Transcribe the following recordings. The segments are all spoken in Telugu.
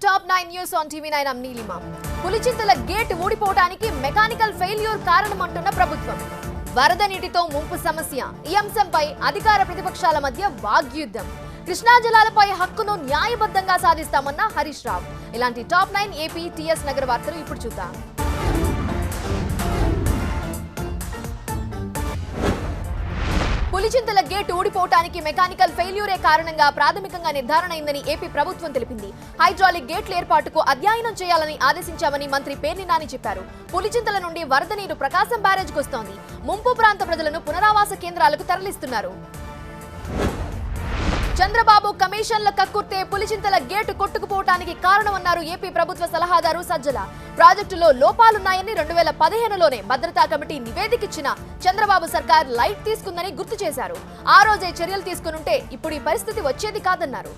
Top 9 News on TV9 I'm Neelima. Pulichintala gate ఊడిపోవడానికి మెకానికల్ ఫెయిల్యూర్ కారణమంటున్న ప్రభుత్వం. వరద నీటితో ముంపు సమస్య. ఈ అంశంపై అధికార ప్రతిపక్షాల మధ్య వాగ్యుద్ధం. కృష్ణా జలాలపై హక్కును న్యాయబద్ధంగా సాధిస్తామన్న హరీష్ రావు. ఇలాంటి టాప్ 9 ఏపీ టీఎస్ నగర వార్తలు ఇప్పుడు చూద్దాం. పులిచింతల గేట్ ఊడిపోవడానికి మెకానికల్ ఫెయిల్యూరే కారణంగా ప్రాథమికంగా నిర్ధారణ అయిందని ఏపీ ప్రభుత్వం తెలిపింది. హైడ్రాలిక్ గేట్ల ఏర్పాటుకు అధ్యయనం చేయాలని ఆదేశించామని మంత్రి పేర్ని నాని చెప్పారు. పులిచింతల నుండి వరద నీరు ప్రకాశం బ్యారేజ్కు వస్తోంది. ముంపు ప్రాంత ప్రజలను పునరావాస కేంద్రాలకు తరలిస్తున్నారు. చంద్రబాబు కమిషన్ల కక్కుర్తే పులిచింతల గేటు కొట్టుకుపోవడానికి కారణమన్నారు ఏపీ ప్రభుత్వ సలహాదారు సజ్జల. ప్రాజెక్టులో లోపాలున్నాయని 2015లోనే భద్రతా కమిటీ నివేదికిచ్చిన చంద్రబాబు సర్కార్ లైట్ తీసుకుందని గుర్తు చేశారు. ఆ రోజే చర్యలు తీసుకునుంటే ఇప్పుడు ఈ పరిస్థితి వచ్చేది కాదన్నారు.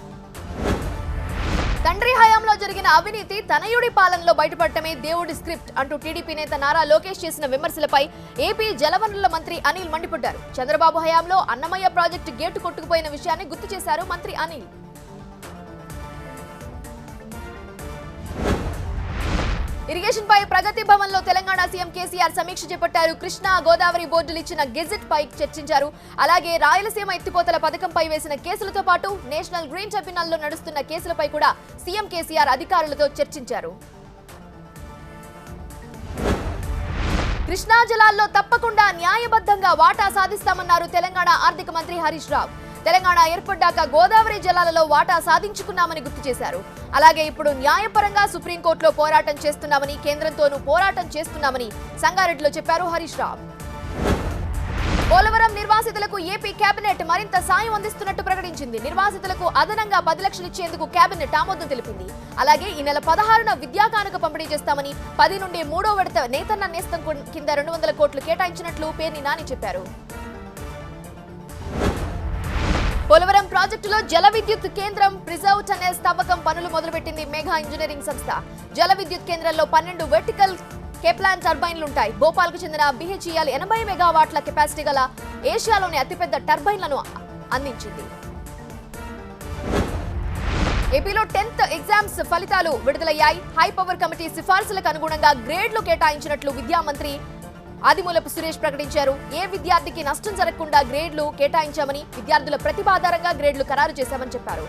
తండ్రి హయాంలో జరిగిన అవినీతి తనయుడి పాలనలో బయటపడటమే దేవుడి స్క్రిప్ట్ అంటూ టీడీపీ నేత నారా లోకేష్ చేసిన విమర్శలపై ఏపీ జలవనరుల మంత్రి అనిల్ మండిపడ్డారు. చంద్రబాబు హయాంలో అన్నమయ్య ప్రాజెక్టు గేటు కొట్టుకుపోయిన విషయాన్ని గుర్తు చేశారు మంత్రి అనిల్. ఇరిగేషన్ పై ప్రగతి భవన్ లో తెలంగాణ సీఎం కేసీఆర్ సమీక్ష చేపట్టారు. కృష్ణా గోదావరి బోర్డులు ఇచ్చిన గెజెట్ పై చర్చించారు. అలాగే రాయలసీమ ఎత్తిపోతల పథకంపై వేసిన కేసులతో పాటు నేషనల్ గ్రీన్ ట్రిబ్యునల్ లో నడుస్తున్న కేసులపై కూడా సీఎం కేసీఆర్ అధికారులతో చర్చించారు. కృష్ణా జలాల్లో తప్పకుండా న్యాయబద్ధంగా వాటా సాధిస్తామన్నారు తెలంగాణ ఆర్థిక మంత్రి హరీష్ రావు. తెలంగాణ ఏర్పడ్డాక గోదావరి జలాలలో వాటా సాధించుకున్నామని గుర్తు చేశారు. అలాగే ఇప్పుడు న్యాయపరంగా సుప్రీంకోర్టులో పోరాటం చేస్తున్నామని, కేంద్రంతోనూ పోరాటం చేస్తున్నామని సంగారెడ్డిలో చెప్పారు హరీష్ రావు. పోలవరం నిర్వాసితులకు ఏపీ కేబినెట్ మరింత సాయం అందిస్తున్నట్టు ప్రకటించింది. నిర్వాసితులకు అదనంగా 10 లక్షలు ఇచ్చేందుకు కేబినెట్ ఆమోదం తెలిపింది. అలాగే ఈ నెల 16న విద్యా కానుక పంపిణీ చేస్తామని, 10 నుండి 3వ విడత నేతన్న నేస్తం కింద 200 కోట్లు కేటాయించినట్లు పేర్ని నాని చెప్పారు. పోలవరం ప్రాజెక్టులో జల విద్యుత్ కేంద్రం ప్రిజర్వ్ టనెల్స్ తవ్వకం పనులు మొదలుపెట్టింది మెగా ఇంజనీరింగ్ సంస్థ. జల విద్యుత్ కేంద్రంలో 12 వెర్టికల్ కేప్లాన్ టర్బైన్లుంటాయి. భోపాల్కు చెందిన BHEL 80 మెగావాట్ల కెపాసిటీ గల ఏషియాలోని అతిపెద్ద టర్బైన్లను అందించింది. ఏపీలో 10th ఎగ్జామ్స్ ఫలితాలు విడుదలయ్యాయి. హై పవర్ కమిటీ సిఫార్సులకు అనుగుణంగా గ్రేడ్లు కేటాయించినట్లు విద్యా మంత్రి ఆదిమూలపు సురేష్ ప్రకటించారు. ఏ విద్యార్థికి నష్టం జరగకుండా గ్రేడ్లు కేటాయించామని, విద్యార్థుల ప్రతిభ ఆధారంగా గ్రేడ్లు ఖరారు చేశామని చెప్పారు.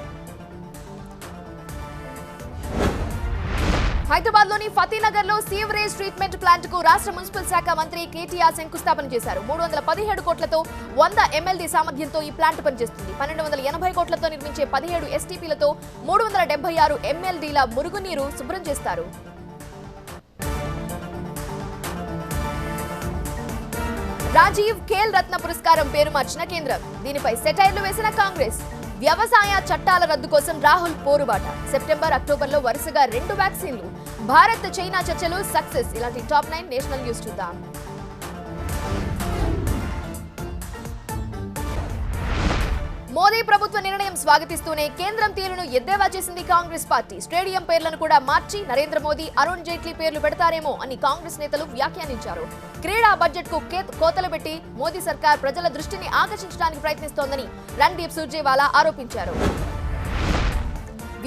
హైదరాబాద్ లోని ఫతీనగర్ లో సీవరేజ్ ట్రీట్మెంట్ ప్లాంట్ కు రాష్ట్ర మున్సిపల్ శాఖ మంత్రి కేటీఆర్ శంకుస్థాపన చేశారు. 317 కోట్లతో 100 MLD సామర్థ్యంతో ఈ ప్లాంట్ పనిచేస్తుంది. 1280 కోట్లతో నిర్మించే 17 STPలతో 376 MLDల మురుగునీరు శుభ్రం చేస్తారు. రాజీవ్ ఖేల్ రత్న పురస్కారం పేరు మార్చిన కేంద్రం. దీనిపై సెటైర్లు వేసిన కాంగ్రెస్. వ్యవసాయ చట్టాల రద్దు కోసం రాహుల్ పోరుబాట. సెప్టెంబర్, అక్టోబర్లో వరుసగా 2 వ్యాక్సిన్లు. భారత్ చైనా చర్చలు సక్సెస్. ఇలాంటి టాప్ 9 నేషనల్ న్యూస్ చూద్దాం. మోదీ ప్రభుత్వ నిర్ణయం స్వాగతిస్తూనే కేంద్రం తీరును ఎద్దేవా చేసింది కాంగ్రెస్ పార్టీ. స్టేడియం పేర్లను కూడా మార్చి నరేంద్ర మోదీ, అరుణ్ జైట్లీ పేర్లు పెడతారేమో అని కాంగ్రెస్ నేతలు వ్యాఖ్యానించారు. క్రీడా బడ్జెట్ కు కోతలు పెట్టి మోదీ సర్కార్ ప్రజల దృష్టిని ఆకర్షించడానికి ప్రయత్నిస్తోందని రణ్దీప్ సుర్జేవాలా ఆరోపించారు.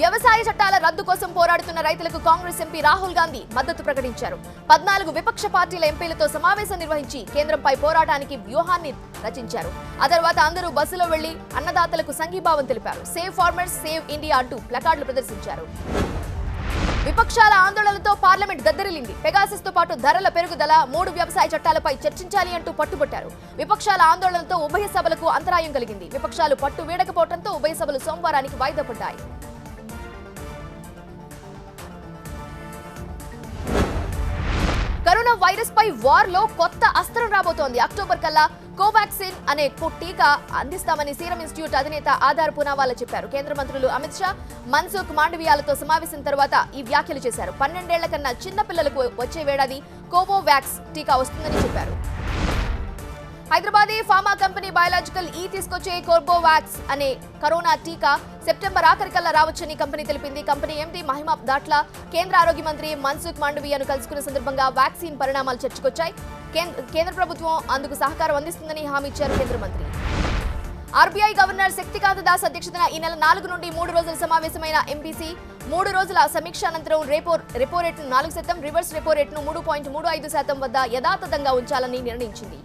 వ్యవసాయ చట్టాల రద్దు కోసం పోరాడుతున్న రైతులకు కాంగ్రెస్ ఎంపీ రాహుల్ గాంధీ మద్దతు ప్రకటించారు. 14 విపక్ష పార్టీల ఎంపీలతో సమావేశం నిర్వహించి కేంద్రంపై పోరాటానికి వ్యూహాన్ని రచించారు. ఆ తర్వాత అందరూ బస్సులో వెళ్లి అన్నదాతలకు సంఘీభావం తెలిపారు. సేవ్ ఫార్మర్స్, సేవ్ ఇండియా అంటూ ప్లకార్డులు ప్రదర్శించారు. విపక్షాల ఆందోళనలతో పార్లమెంట్ దద్దరిల్లింది. పెగాసస్ తో పాటు ధరల పెరుగుదల, 3 వ్యవసాయ చట్టాలపై చర్చించాలి అంటూ పట్టుబట్టారు. విపక్షాల ఆందోళనలతో ఉభయ సభలకు అంతరాయం కలిగింది. విపక్షాలు పట్టు వీడకపోవడంతో ఉభయ సభలు సోమవారానికి వాయిదా పడ్డాయి. కరోనా వైరస్ పై వార్ లో కొత్త అస్త్రం రాబోతోంది. అక్టోబర్ కల్లా కోవాక్సిన్ అనే టీకా అందిస్తామని సీరం ఇన్స్టిట్యూట్ అధినేత ఆధార్ పూనావాలా చెప్పారు. కేంద్ర మంత్రులు అమిత్ షా, మన్సుఖ్ మాండవియాలతో సమావేశం తర్వాత ఈ వ్యాఖ్యలు చేశారు. 12 ఏళ్ల కన్నా చిన్న పిల్లలకు వచ్చే ఏడాది కోవోవాక్స్ టీకా వస్తుందని చెప్పారు. హైదరాబాదీ ఫార్మా కంపెనీ బయోలాజికల్ తీసుకొచ్చే కోర్బోవాక్స్ అనే కరోనా టీకా సెప్టెంబర్ ఆఖరికల్లా రావచ్చని కంపెనీ తెలిపింది. కంపెనీ ఎండీ మహిమా దాట్ల కేంద్ర ఆరోగ్య మంత్రి మన్సుఖ్ మాండవియాను కలుసుకున్న సందర్భంగా వ్యాక్సిన్ పరిణామాలు చర్చకొచ్చాయి. కేంద్ర ప్రభుత్వం అందుకు సహకారం అందిస్తుందని హామీ ఇచ్చారు కేంద్ర మంత్రి. ఆర్బీఐ గవర్నర్ శక్తికాంత దాస్ అధ్యక్షతన ఈ నెల 4 నుండి 3 రోజుల సమావేశమైన ఎంపీసీ 3 రోజుల సమీక్ష అనంతరం రెపో రేటును 4%, రివర్స్ రెపో రేటును 3.35% వద్ద యథాతథంగా ఉంచాలని నిర్ణయించింది.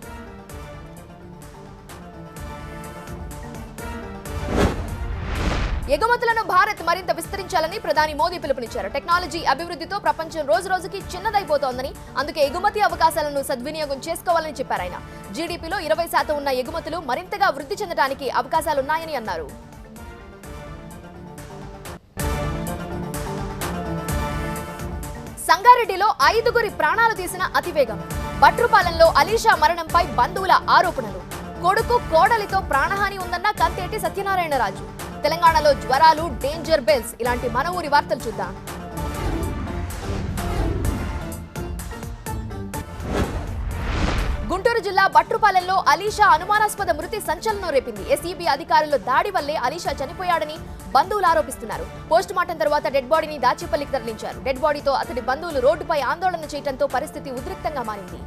ఎగుమతులను భారత్ మరింత విస్తరించాలని ప్రధాని మోదీ పిలుపునిచ్చారు. టెక్నాలజీ అభివృద్ధితో ప్రపంచం రోజురోజుకి చిన్నదైపోతోందని, అందుకే ఎగుమతి అవకాశాలను సద్వినియోగం చేసుకోవాలని చెప్పారు ఆయన. జీడీపీలో 20% ఉన్న ఎగుమతులు మరింతగా వృద్ధి చెందడానికి అవకాశాలున్నాయని అన్నారు. సంగారెడ్డిలో 5గురి ప్రాణాలు తీసిన అతివేగం. బట్రుపాలెంలో అలీషా మరణంపై బంధువుల ఆరోపణలు. కొడుకు కోడలితో ప్రాణహాని ఉందన్న కంతేటి సత్యనారాయణరాజు. తెలంగాణలో జ్వరాలు, డేంజర్ బెల్స్, ఇలాంటి మన ఊరి వార్తలు చూద్దాం. గుంటూరు జిల్లా బట్రుపాలెంలో అలీషా అనుమానాస్పద మృతి సంచలనం రేపింది. ఎస్ఈబీ అధికారుల దాడి వల్లే అలీషా చనిపోయాడని బంధువులు ఆరోపిస్తున్నారు. పోస్టుమార్టం తర్వాత డెడ్ బాడీని దాచేపల్లికి తరలించారు. డెడ్ బాడీతో అతడి బంధువులు రోడ్డుపై ఆందోళన చేయడంతో పరిస్థితి ఉద్రిక్తంగా మారింది.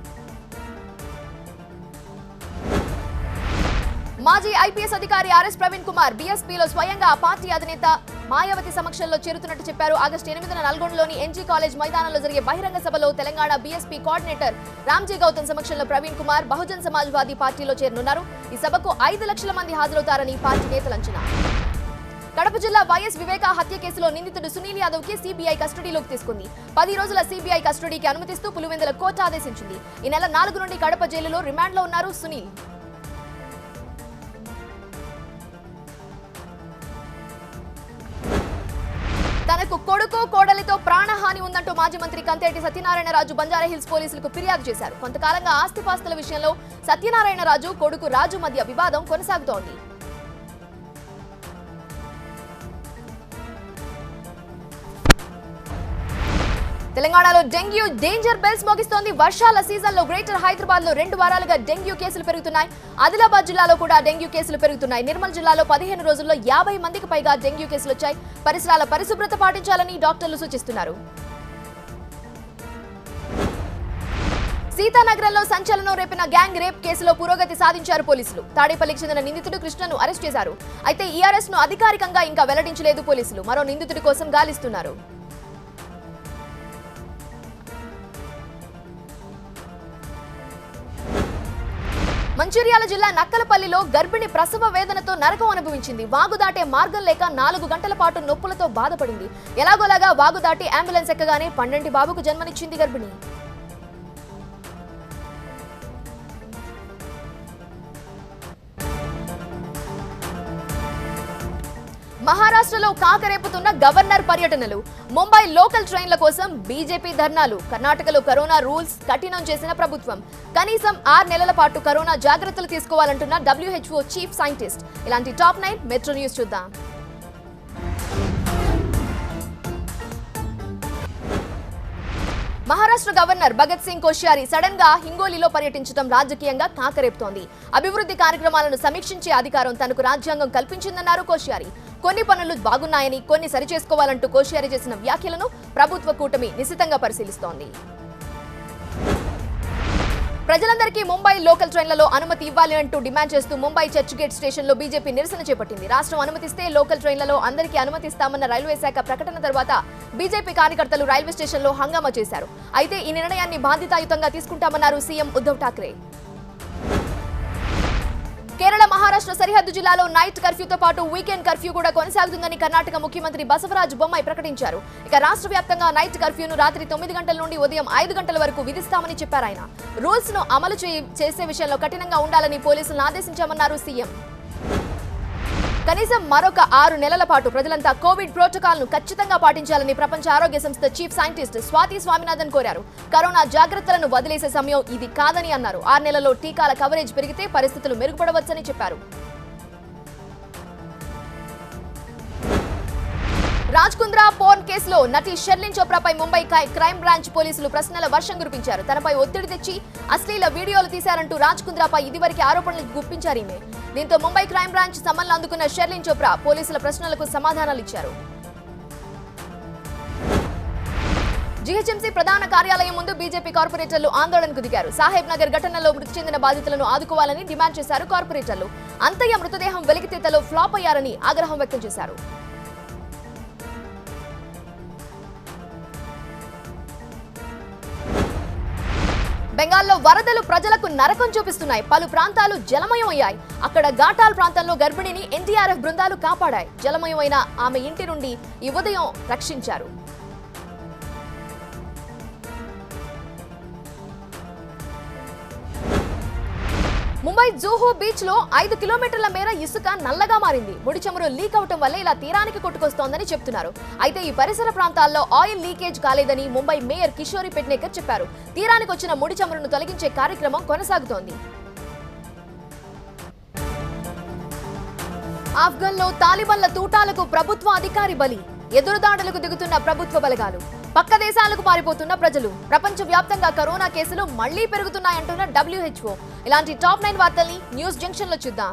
మాజీ ఐపీఎస్ అధికారి ఆర్ఎస్ ప్రవీణ్ కుమార్ బీఎస్పీలో స్వయంగా పార్టీ అధినేత మాయావతి సమక్షంలో చేరుతున్నట్టు చెప్పారు. ఆగస్టు 8న నల్గొండలోని ఎన్జీ కాలేజ్ మైదానంలో జరిగే బహిరంగ సభలో తెలంగాణ బీఎస్పీ కోఆర్డినేటర్ రామ్జీ గౌతమ్ సమక్షంలో ప్రవీణ్ కుమార్ బహుజన్ సమాజ్వాదీ పార్టీలో చేరనున్నారు. ఈ సభకు 5 లక్షల మంది హాజరవుతారని పార్టీ నేతలు అంచనా. కడప జిల్లా వైఎస్ వివేక హత్య కేసులో నిందితుడు సునీల్ యాదవ్ కి సీబీఐ కస్టడీలోకి తీసుకుంది. 10 రోజుల సీబీఐ కస్టడీకి అనుమతిస్తూ పులివెందుల కోర్టు ఆదేశించింది. ఈ నెల 4 నుండి కడప జైలులో రిమాండ్లో ఉన్నారు సునీల్. తనకు కొడుకు కోడలితో ప్రాణహాని ఉందంటూ మాజీ మంత్రి కంతేటి సత్యనారాయణరాజు బంజారాహిల్స్ పోలీసులకు ఫిర్యాదు చేశారు. కొంతకాలంగా ఆస్తిపాస్తుల విషయంలో సత్యనారాయణరాజు కొడుకు రాజు మధ్య వివాదం కొనసాగుతోంది. తెలంగాణలో డెంగ్యూ డేంజర్ బెల్స్ మోగిస్తోంది. వర్షాల సీజన్లో గ్రేటర్ హైదరాబాద్ లో 2 వారాలుగా డెంగ్యూ కేసులు పెరుగుతున్నాయి. ఆదిలాబాద్ జిల్లాలో కూడా డెంగ్యూ కేసులు పెరుగుతున్నాయి. నిర్మల్ జిల్లాలో 15 రోజుల్లో 50 మందికి పైగా డెంగ్యూ కేసులు వచ్చాయి. పరిసరాల పరిశుభ్రత పాటించాలని డాక్టర్లు సూచిస్తున్నారు. సీతానగరంలో సంచలనం రేపిన గ్యాంగ్ రేప్ కేసులో పురోగతి సాధించారు పోలీసులు. తాడేపల్లికి చెందిన నిందితుడు కృష్ణను అరెస్ట్ చేశారు. అయితే ఈ అరెస్ట్ ను అధికారికంగా ఇంకా వెల్లడించలేదు పోలీసులు. మరో నిందితుడి కోసం గాలిస్తున్నారు. మంచిర్యాల జిల్లా నక్కలపల్లిలో గర్భిణి ప్రసవ వేదనతో నరకం అనుభవించింది. వాగు దాటే మార్గం లేక 4 గంటల పాటు నొప్పులతో బాధపడింది. ఎలాగోలాగా వాగు దాటి అంబులెన్స్ ఎక్కగానే 12 బాబుకు జన్మనిచ్చింది గర్భిణి. మహారాష్ట్రలో కాకరేపుతున్న గవర్నర్ పర్యటనలు. ముంబై లోకల్ ట్రైన్ల కోసం బీజేపీ ధర్నాలు. కర్ణాటకలో కరోనా రూల్స్ కఠినం చేసిన ప్రభుత్వం. కనీసం 6 నెలల పాటు కరోనా జాగ్రత్తలు తీసుకోవాలంటున్న WHO చీఫ్ సైంటిస్ట్. ఇలాంటి టాప్ 9 మెట్రో న్యూస్ చూద్దాం. మహారాష్ట్ర గవర్నర్ భగత్ సింగ్ కోశ్యారి సడన్ గా హింగోలీలో పర్యటించడం రాజకీయంగా కాకరేపుతోంది. అభివృద్ధి కార్యక్రమాలను సమీక్షించే అధికారం తనకు రాజ్యాంగం కల్పించిందన్నారు కోశ్యారి. కొన్ని పనులు బాగున్నాయని, కొన్ని సరిచేసుకోవాలంటూ కోశ్యారి చేసిన వ్యాఖ్యలను ప్రభుత్వ కూటమి నిశితంగా పరిశీలిస్తోంది. ప్రజలందరికీ ముంబై లోకల్ ట్రైన్లలో అనుమతి ఇవ్వాలి అంటూ డిమాండ్ చేస్తూ ముంబై చర్చ్ గేట్ స్టేషన్లో బీజేపీ నిరసన చేపట్టింది. రాష్ట్రం అనుమతిస్తే లోకల్ ట్రైన్లలో అందరికీ అనుమతిస్తామన్న రైల్వే శాఖ ప్రకటన తర్వాత బీజేపీ కార్యకర్తలు రైల్వే స్టేషన్లో హంగామా చేశారు. అయితే ఈ నిర్ణయాన్ని బాధ్యతాయుతంగా తీసుకుంటామన్నారు సీఎం ఉద్ధవ్ ఠాక్రే. కేరళ మహారాష్ట్ర సరిహద్దు జిల్లాలో నైట్ కర్ఫ్యూతో పాటు వీకెండ్ కర్ఫ్యూ కూడా కొనసాగుతుందని కర్ణాటక ముఖ్యమంత్రి బసవరాజ్ బొమ్మాయి ప్రకటించారు. ఇక రాష్ట్ర వ్యాప్తంగా నైట్ కర్ఫ్యూను రాత్రి 9 గంటల నుండి ఉదయం 5 గంటల వరకు విధిస్తామని చెప్పారు ఆయన. రూల్స్ ను అమలు చేసే విషయంలో కఠినంగా ఉండాలని పోలీసులను ఆదేశించామన్నారు సీఎం. కనీసం మరొక 6 నెలల పాటు ప్రజలంతా కోవిడ్ ప్రోటోకాల్ ను ఖచ్చితంగా పాటించాలని ప్రపంచ ఆరోగ్య సంస్థ చీఫ్ సైంటిస్ట్ స్వాతి స్వామినాథన్ కోరారు. కరోనా జాగ్రత్తలను వదిలేసే సమయం ఇది కాదని అన్నారు. 6 నెలల్లో టీకాల కవరేజ్ పెరిగితే పరిస్థితులు మెరుగుపడవచ్చని చెప్పారు. రాజ్ కుంద్రా పోర్న్ కేసులో నటి షెర్లిన్ చోప్రాపై ముంబై క్రైమ్ బ్రాంచ్ పోలీసులు ప్రశ్నల వర్షం కురిపించారు. తనపై ఒత్తిడి తెచ్చి అశ్లీల వీడియోలు తీశారంటూ రాజ్ కుంద్రాపై ఇదివరకే ఆరోపణలు గుప్పించారు ఈమె. దీంతో ముంబై క్రైమ్ బ్రాంచ్ సమన్లు అందుకున్న షెర్లిన్ చోప్రా పోలీసుల ప్రశ్నలకు సమాధానాలు ఇచ్చారు. జీహెచ్ఎంసీ ప్రధాన కార్యాలయం ముందు బీజేపీ కార్పొరేటర్లు ఆందోళనకు దిగారు. సాహెబ్ నగర్ ఘటనలో మృతి చెందిన బాధితులను ఆదుకోవాలని డిమాండ్ చేశారు కార్పొరేటర్లు. అంతయ్య మృతదేహం వెలికితీతలో ఫ్లాప్ అయ్యారని ఆగ్రహం వ్యక్తం చేశారు. బెంగాల్లో వరదలు ప్రజలకు నరకం చూపిస్తున్నాయి. పలు ప్రాంతాలు జలమయమయ్యాయి. అక్కడ ఘాటాల్ ప్రాంతంలో గర్భిణిని ఎన్డీఆర్ఎఫ్ బృందాలు కాపాడాయి. జలమయమైన ఆమె ఇంటి నుండి ఈ ఉదయం రక్షించారు. ముంబై జూహు బీచ్ లో 5 కిలోమీటర్ల మేర ఇసుక నల్లగా మారింది. ముడి చమురు లీక్ అవటం వల్ల ఇలా తీరానికి కొట్టుకొస్తోందని చెప్తున్నారు. అయితే ఈ పరిసర ప్రాంతాల్లో ఆయిల్ లీకేజ్ కాలేదని ముంబై మేయర్ కిషోరి పెట్నేకర్ చెప్పారు. తీరానికి వచ్చిన ముడి చమురును తొలగించే కార్యక్రమం కొనసాగుతోంది. ఆఫ్ఘన్ లో తాలిబాన్ల తూటాలకు ప్రభుత్వ అధికారి బలి. ఎదురుదాడులకు దిగుతున్న ప్రభుత్వ బలగాలు. పక్క దేశాలకు పారిపోతున్న ప్రజలు. ప్రపంచ వ్యాప్తంగా కరోనా కేసులు మళ్లీ పెరుగుతున్నాయంటున్న WHO. ఇలాంటి టాప్ 9 వార్తల్ని న్యూస్ జంక్షన్ లో చూద్దాం.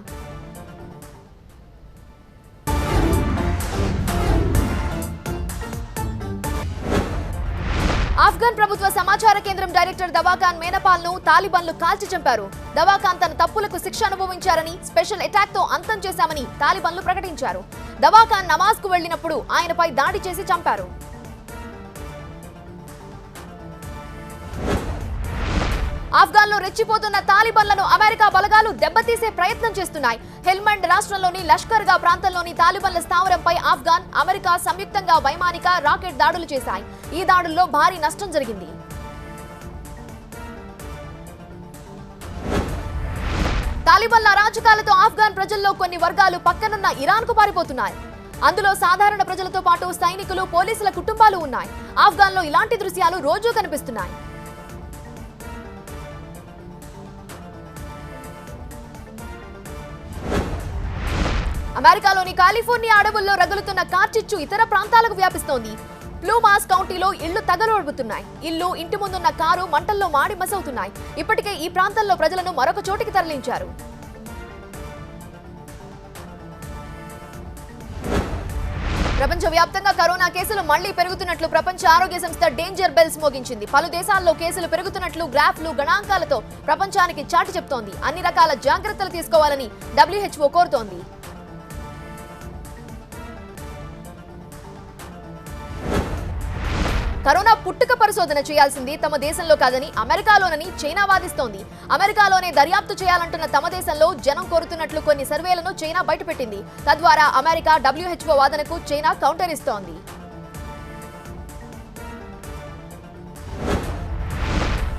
ఆఫ్ఘన్ ప్రభుత్వ సమాచార కేంద్రం డైరెక్టర్ దవాఖాన్ మేనపాల్ ను తాలిబాన్లు కాల్చి చంపారు. దవాఖాన్ తన తప్పులకు శిక్ష అనుభవించారని, స్పెషల్ అటాక్ తో అంతం చేశామని తాలిబాన్లు ప్రకటించారు. దవాఖాన్ నమాజ్ కు వెళ్లినప్పుడు ఆయనపై దాడి చేసి చంపారు. ఆఫ్ఘన్ లో రెచ్చిపోతున్న తాలిబాన్లను అమెరికా బలగాలు దెబ్బతీసే ప్రయత్నం చేస్తున్నాయి. హెల్మండ్ రాష్ట్రంలోని లష్కర్ గా ప్రాంతంలోని తాలిబాన్ల స్థావరంపై ఆఫ్ఘన్, అమెరికా సంయుక్తంగా వైమానిక, రాకెట్ దాడులు చేశాయి. ఈ దాడుల్లో భారీ నష్టం జరిగింది. తాలిబాన్ల అరాచకాలతో ఆఫ్ఘన్ ప్రజల్లో కొన్ని వర్గాలు పక్కనున్న ఇరాన్ కు పారిపోతున్నాయి. అందులో సాధారణ ప్రజలతో పాటు సైనికులు, పోలీసుల కుటుంబాలు ఉన్నాయి. ఆఫ్ఘన్ లో ఇలాంటి దృశ్యాలు రోజూ కనిపిస్తున్నాయి. అమెరికాలోని కాలిఫోర్నియా అడవుల్లో రగులుతున్న కార్చిచ్చు ఇతర ప్రాంతాలకు వ్యాపిస్తోంది. ప్లూమాస్ కౌంటీలో ఇళ్లు తగలబడుతున్నాయి. ఇంటి ముందున్న కారు మంటల్లో మాడి మసవుతున్నాయి. ఇప్పటికే ఈ ప్రాంతంలో ప్రజలను మరొక చోటికి తరలించారు. ప్రపంచవ్యాప్తంగా కరోనా కేసులు మళ్లీ పెరుగుతున్నట్లు ప్రపంచ ఆరోగ్య సంస్థ డేంజర్ బెల్స్ మోగించింది. పలు దేశాల్లో కేసులు పెరుగుతున్నట్లు గ్రాఫ్లు, గణాంకాలతో ప్రపంచానికి చాటి చెప్తోంది. అన్ని రకాల జాగ్రత్తలు తీసుకోవాలని WHO కోరుతోంది. కరోనా పుట్టుక పరిశోధన చేయాల్సింది తమ దేశంలో కాదని అమెరికాలోనని చైనా వాదిస్తోంది. అమెరికాలోనే దర్యాప్తు చేయాలంటున్న తమ దేశంలో జనం కోరుతున్నట్లు కొన్ని సర్వేలను చైనా బయటపెట్టింది. తద్వారా అమెరికా WHO వాదనకు చైనా కౌంటర్ ఇస్తోంది.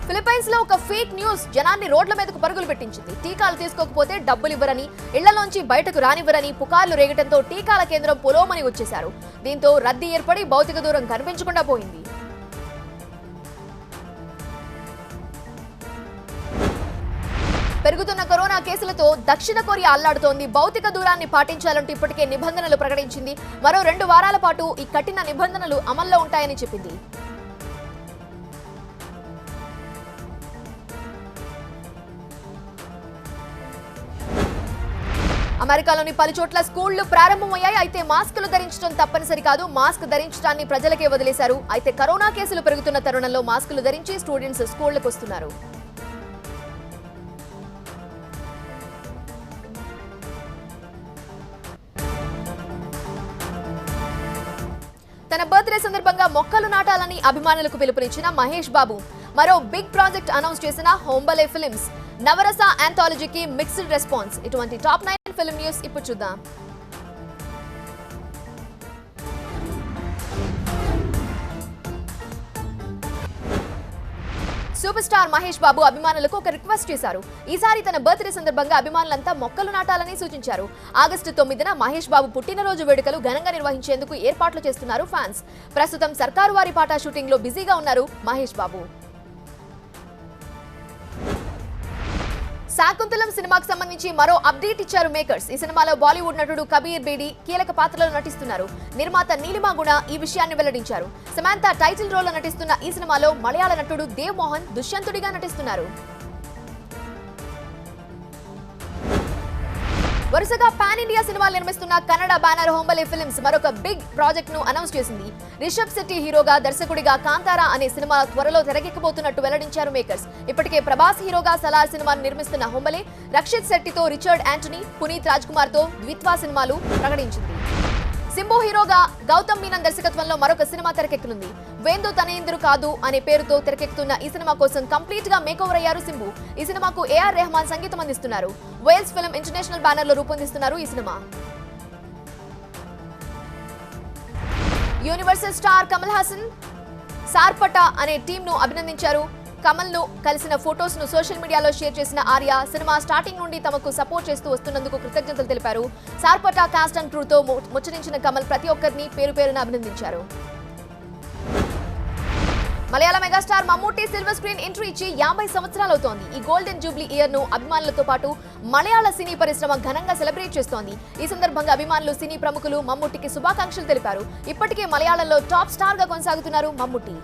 ఫిలిప్పైన్స్ లో ఒక ఫేక్ న్యూస్ జనాన్ని రోడ్ల మీదకు పరుగులు పెట్టించింది. టీకాలు తీసుకోకపోతే డబ్బులు ఇవ్వరని, ఇళ్లలోంచి బయటకు రానివ్వరని పుకార్లు రేగటంతో టీకాల కేంద్రం పొలోమని వచ్చేశారు. దీంతో రద్దీ ఏర్పడి భౌతిక దూరం కనిపించకుండా పోయింది. పెరుగుతున్న కరోనా కేసులతో దక్షిణ కొరియా అల్లాడుతోంది. భౌతిక దూరాన్ని పాటించాలంటూ ఇప్పటికే నిబంధనలు ప్రకటించింది. మరో 2 వారాల పాటు ఈ కఠిన నిబంధనలు అమల్లో ఉంటాయని చెప్పింది. అమెరికాలోని పలు చోట్ల స్కూళ్లు ప్రారంభమయ్యాయి. అయితే మాస్కులు ధరించడం తప్పనిసరి కాదు. మాస్క్ ధరించడాన్ని ప్రజలకే వదిలేశారు. అయితే కరోనా కేసులు పెరుగుతున్న తరుణంలో మాస్కులు ధరించి స్టూడెంట్స్ స్కూళ్లకు వస్తున్నారు. తన బర్త్డే సందర్భంగా మొక్కలు నాటాలని అభిమానులకు పిలుపునిచ్చిన మహేష్ బాబు మరో బిగ్ ప్రాజెక్ట్ అనౌన్స్ చేసిన హోంబలే ఫిల్మ్స్ నవరస యాంథాలజీకి మిక్స్డ్ రెస్పాన్స్. ఇటువంటి టాప్ 9 ఫిల్మ్ న్యూస్ ఇప్పుడు చూద్దాం. సూపర్ స్టార్ మహేష్ బాబు అభిమానులకు ఒక రిక్వెస్ట్ చేశారు. ఈసారి తన బర్త్డే సందర్భంగా అభిమానులంతా మొక్కలు నాటాలని సూచించారు. ఆగస్టు 9న మహేష్ బాబు పుట్టినరోజు వేడుకలు ఘనంగా నిర్వహించేందుకు ఏర్పాట్లు చేస్తున్నారు ఫ్యాన్స్. ప్రస్తుతం సర్కారు వారి పాట షూటింగ్ లో బిజీగా ఉన్నారు మహేష్ బాబు. శాకుంతలం సినిమాకు సంబంధించి మరో అప్డేట్ ఇచ్చారు మేకర్స్. ఈ సినిమాలో బాలీవుడ్ నటుడు కబీర్ బేడి కీలక పాత్రలో నటిస్తున్నారు. నిర్మాత నీలిమా గుణ ఈ విషయాన్ని వెల్లడించారు. సమాంతా టైటిల్ రోల్ లో నటిస్తున్న ఈ సినిమాలో మలయాళ నటుడు దేవ్ మోహన్ దుష్యంతుడిగా నటిస్తున్నారు. వరుసగా పాన్ ఇండియా సినిమాలు నిర్మిస్తున్న కన్నడ బ్యానర్ హోంబలే ఫిల్మ్స్ మరొక బిగ్ ప్రాజెక్ట్ ను అనౌన్స్ చేసింది. రిషబ్ శెట్టి హీరోగా, దర్శకుడిగా కాంతారా అనే సినిమా త్వరలో తెరకెక్కబోతున్నట్టు వెల్లడించారు మేకర్స్. ఇప్పటికే ప్రభాస్ హీరోగా సలార్ సినిమాను నిర్మిస్తున్న హోంబలే రక్షిత్ శెట్టితో రిచర్డ్ యాంటనీ, పునీత్ రాజ్ కుమార్ తో ద్విత్వా సినిమాలు ప్రకటించింది. సింబు హీరోగా గౌతమ్ మీనన్ దర్శకత్వంలో మరొక సినిమా తెరకెక్కనుంది. వేందు తనేందురు కాదు అనే పేరుతో తెరకెక్కుతున్న ఈ సినిమా కోసం కంప్లీట్ గా మేకోవర్ అయ్యారు సింబు. ఈ సినిమాకు ఏఆర్ రెహమాన్ సంగీతం అందిస్తున్నారు. వేల్స్ ఫిల్మ్ ఇంటర్నేషనల్ బ్యానర్ లో రూపొందిస్తున్నారు ఈ సినిమా. యూనివర్సల్ స్టార్ కమల్ హాసన్ సార్పట అనే టీం ను అభినందించారు. కమల్ ను కలిసిన ఫోటోస్ ను సోషల్ మీడియాలో షేర్ చేసిన ఆర్య సినిమా స్టార్టింగ్ నుండి తమకు సపోర్ట్ చేస్తూ వస్తున్నందుకు కృతజ్ఞతలు తెలిపారు. సార్పట కాస్ట్ అండ్ క్రూతో ముచ్చరించిన కమల్ ప్రతి ఒక్కరిని పేరు పేరున అభినందించారు. Malayalam megastar Mammootty silver screen entry ఇచ్చి 50 సంవత్సరాలవుతోంది. ఈ గోల్డెన్ జూబ్లీ ఇయర్ ను అభిమానులతో పాటు మలయాళ సినీ పరిశ్రమ ఘనంగా సెలబ్రేట్ చేస్తోంది. ఈ సందర్భంగా అభిమానులు, సినీ ప్రముఖులు మమ్మూటికి శుభాకాంక్షలు తెలిపారు. ఇప్పటికే మలయాళంలో టాప్ స్టార్ గా కొనసాగుతున్నారు మమ్మూటి.